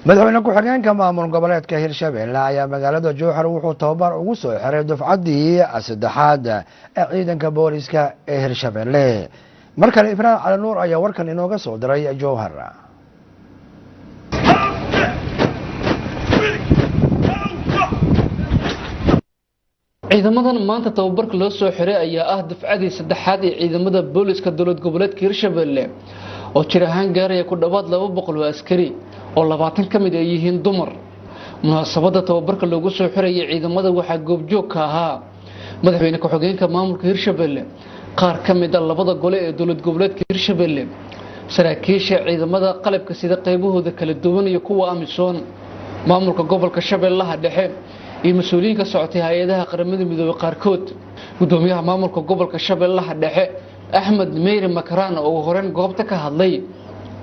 madaxweyne ku-xigeenka maamul goboleedka Hirshabelle ayaa magaalada Jowhar wuxuu tababar ugu soo xiray dufcadii saddexaad ee ciidanka booliska ee Hirshabelle. markale Ibrahim Cali Nuur ayaa warkan inooga soo diray Jowhar. ciidamadan maanta tababarka loo soo xiray ayaa ah dufcadii saddexaad ee ciidamada booliska dowlad goboleedka Hirshabelle oo jir ahaan gaaraya ku dhawaad 200 oo askari oo 20 ka mid ay yihiin dumar. munaasabada tababarka loogu soo xirayay ciidamada waxaa goobjoog ka ahaa madaxweyne ku-xigeenka maamulka Hirshabelle, qaar ka mid ah labada gole ee dowlad goboleedka Hirshabelle, saraakiisha ciidamada qalabka sida qaybahooda kala duwan iyo kuwa amisoon, maamulka gobolka Shabeellaha Dhexe iyo mas'uuliyiin ka socotay hay'adaha qaramada midoobay qaarkood. gudoomiyaha maamulka gobolka Shabeellaha Dhexe Ahmed Meyre Makaraan oo horeen goobta ka hadlay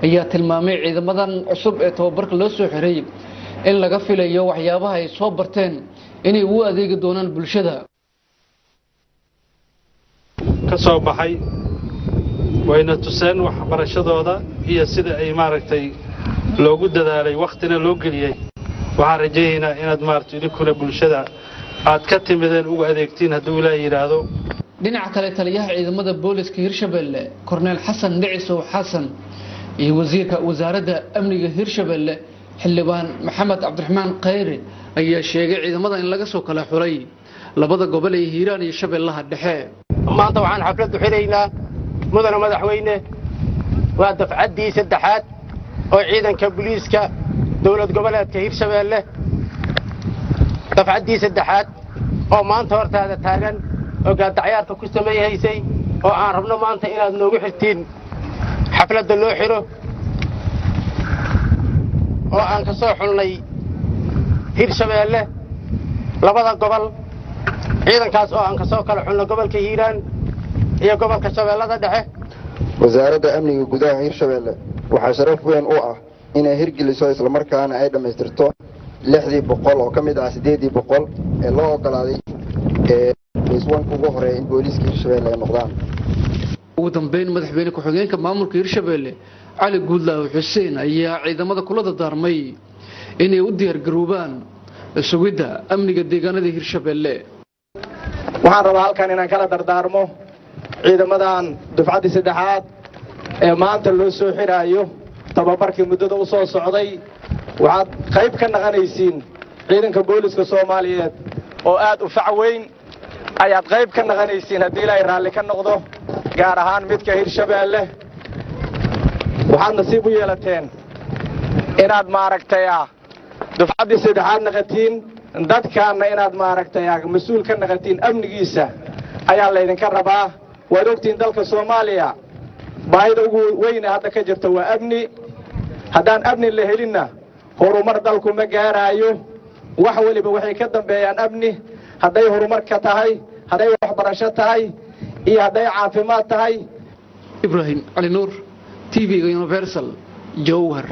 ayaa tilmaamay ciidamadan cusub ee tababarka loo soo xiray in laga filayo waxyaabaha ay soo barteen inay u adeegi doonaan bulshada. ka soo baxay wayna tuseen waxbarashadooda iyo sida ay maaragtay loogu dadaalay waqtina loo geliyay. waxaan rajaynaynaa inaad maaragtay idinkuna bulshada aad ka timideen ugu adeegtiin hadduu Ilaahay yiraahdo. dhinaca kale taliyaha ciidamada booliska Hirshabelle Korneel Xasan Dhicisow Xasan iyo wasiirka wasaaradda amniga Hirshabelle xildhibaan Maxamed Cabdiraxmaan Khayri ayaa sheegay ciidamada in laga soo kala xulay labada gobol ee Hiiraan iyo Shabeellaha Dhexe. maanta waxaan xaflad u xiraynaa mudane madaxweyne waa dafcadii saddexaad oo ciidanka booliska dowlad goboleedka Hirshabelle dafcadii saddexaad oo maanta hortaada taagan oo gaadacyaarka ku sameeyaysay oo aan rabno maanta inaad noogu xirtiin xafladda loo xiro oo aan ka soo xulnay Hirshabelle labada gobol ciidankaas oo aan ka soo kala xulnay gobolka Hiiraan iyo gobolka Shabeellaha Dhexe. wasaaradda amniga gudaha Hirshabelle waxaa sharaf weyn u ah inay hirgeliso isla markaana ay dhameystirto 600 oo ka mid ah 800 ee loo ogolaaday iswaanka ugu horeeyay in booliska Hirshabelle ay noqdaan. ugu dambeyn madaxweyne ku-xigeenka maamulka Hirshabelle Cali Guudlaaw Xuseen ayaa ciidamada kula dardaarmay inay u diyaar garoobaan sugidda amniga deegaanada Hirshabelle. waxaan rabaa halkan inaan kala dardaarmo ciidamadan dufcadii saddexaad ee maanta loo soo xiraayo tababarkii muddada u soo socday. waxaad qayb ka naqanaysiin ciidanka booliska Soomaaliyeed oo aad u fac weyn ayaad qayb ka naqanaysiin haddii Ilaahay raalli ka noqdo, gaar ahaan midka Hirshabelle. waxaad nasiib u yeelateen inaad maaragtay dufcadii saddexaad naqatiin dadkaana inaad maaragtay mas'uul ka naqatiin amnigiisa ayaa laydinka rabaa. waad ogtiin dalka Soomaaliya baahida ugu weyn hadda ka jirta waa amni. haddaan amni la helinna horumar dalku ma gaaraayo. wax waliba waxay ka dambeeyaan amni, hadday horumar ka tahay, hadday waxbarasho tahay iyo hadday caafimaad tahay. Ibrahim Cali Nuur, TV Universal, Jowhar.